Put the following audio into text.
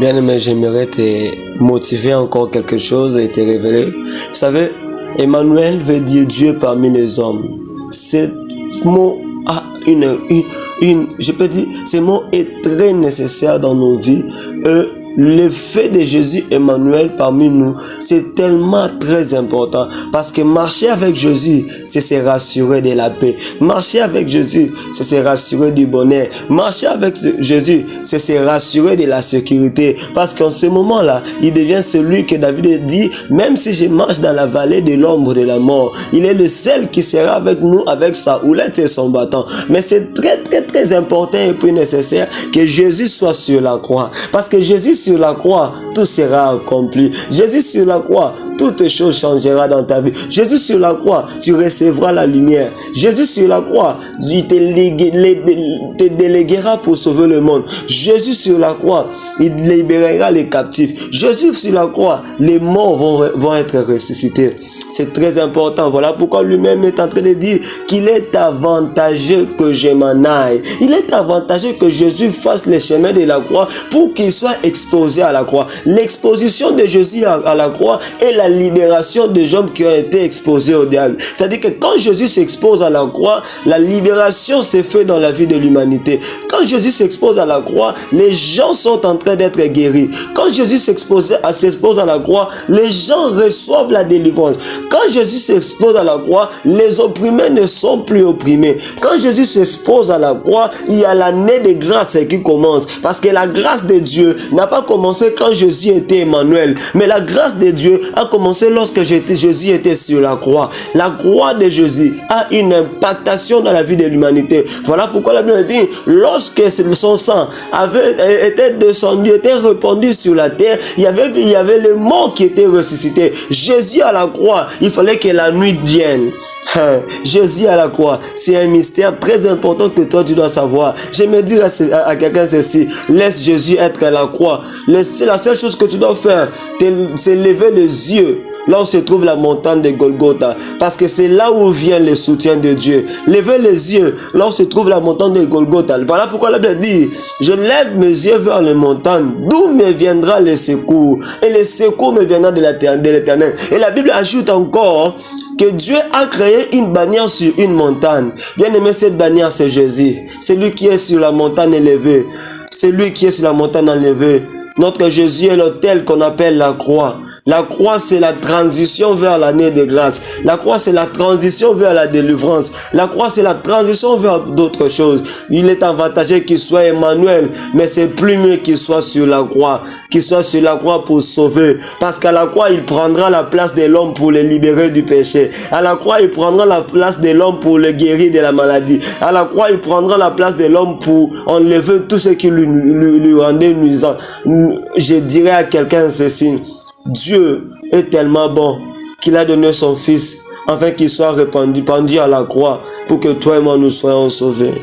Bien-aimé, j'aimerais te motiver encore quelque chose et te révéler. Vous savez, Emmanuel veut dire Dieu parmi les hommes. Ce mot a je peux dire, ce mot est très nécessaire dans nos vies. Le fait de Jésus Emmanuel parmi nous, c'est tellement très important parce que marcher avec Jésus, c'est se rassurer de la paix. Marcher avec Jésus, c'est se rassurer du bonheur. Marcher avec Jésus, c'est se rassurer de la sécurité parce qu'en ce moment-là, il devient celui que David dit, même si je marche dans la vallée de l'ombre de la mort, il est le seul qui sera avec nous avec sa houlette et son bâton. Mais c'est très important et plus nécessaire que Jésus soit sur la croix parce que Jésus sur la croix, tout sera accompli. Jésus sur la croix, toutes choses changeront dans ta vie. Jésus sur la croix, tu recevras la lumière. Jésus sur la croix, il te déléguera pour sauver le monde. Jésus sur la croix, il libérera les captifs. Jésus sur la croix, les morts vont être ressuscités. C'est très important. Voilà pourquoi lui-même est en train de dire qu'il est avantageux que je m'en aille. Il est avantageux que Jésus fasse le chemin de la croix pour qu'il soit exposé à la croix. L'exposition de Jésus à la croix est la libération des hommes qui ont été exposés au diable. C'est-à-dire que quand Jésus s'expose à la croix, la libération s'est faite dans la vie de l'humanité. Quand Jésus s'expose à la croix, les gens sont en train d'être guéris. Quand Jésus s'expose à la croix, les gens reçoivent la délivrance. Quand Jésus s'expose à la croix, les opprimés ne sont plus opprimés. Quand Jésus s'expose à la croix, il y a l'année de grâce qui commence. Parce que la grâce de Dieu n'a pas commencé quand Jésus était Emmanuel. Mais la grâce de Dieu a commencé lorsque Jésus était sur la croix. La croix de Jésus a une impactation dans la vie de l'humanité. Voilà pourquoi la Bible dit, lorsque son sang était descendu, était répandu sur la terre, il y avait les morts qui étaient ressuscités. Jésus à la croix, il fallait que la nuit vienne. Jésus à la croix, c'est un mystère très important que toi tu dois savoir. Je me dis à quelqu'un ceci, laisse Jésus être à la croix. C'est la seule chose que tu dois faire, c'est lever les yeux là où se trouve la montagne de Golgotha, parce que c'est là où vient le soutien de Dieu. Levez les yeux là où se trouve la montagne de Golgotha. Voilà pourquoi la Bible dit, je lève mes yeux vers les montagnes, d'où me viendra le secours, et le secours me viendra de l'Éternel. Et la Bible ajoute encore que Dieu a créé une bannière sur une montagne. Bien aimé, cette bannière c'est Jésus. C'est lui qui est sur la montagne élevée. C'est lui qui est sur la montagne élevée. Notre Jésus est l'autel qu'on appelle la croix. La croix, c'est la transition vers l'année de grâce. La croix, c'est la transition vers la délivrance. La croix, c'est la transition vers d'autres choses. Il est avantageux qu'il soit Emmanuel, mais c'est plus mieux qu'il soit sur la croix. Qu'il soit sur la croix pour sauver. Parce qu'à la croix, il prendra la place de l'homme pour le libérer du péché. À la croix, il prendra la place de l'homme pour le guérir de la maladie. À la croix, il prendra la place de l'homme pour enlever tout ce qui lui rendait nuisant. Je dirais à quelqu'un ceci, Dieu est tellement bon qu'il a donné son fils afin qu'il soit pendu à la croix pour que toi et moi nous soyons sauvés.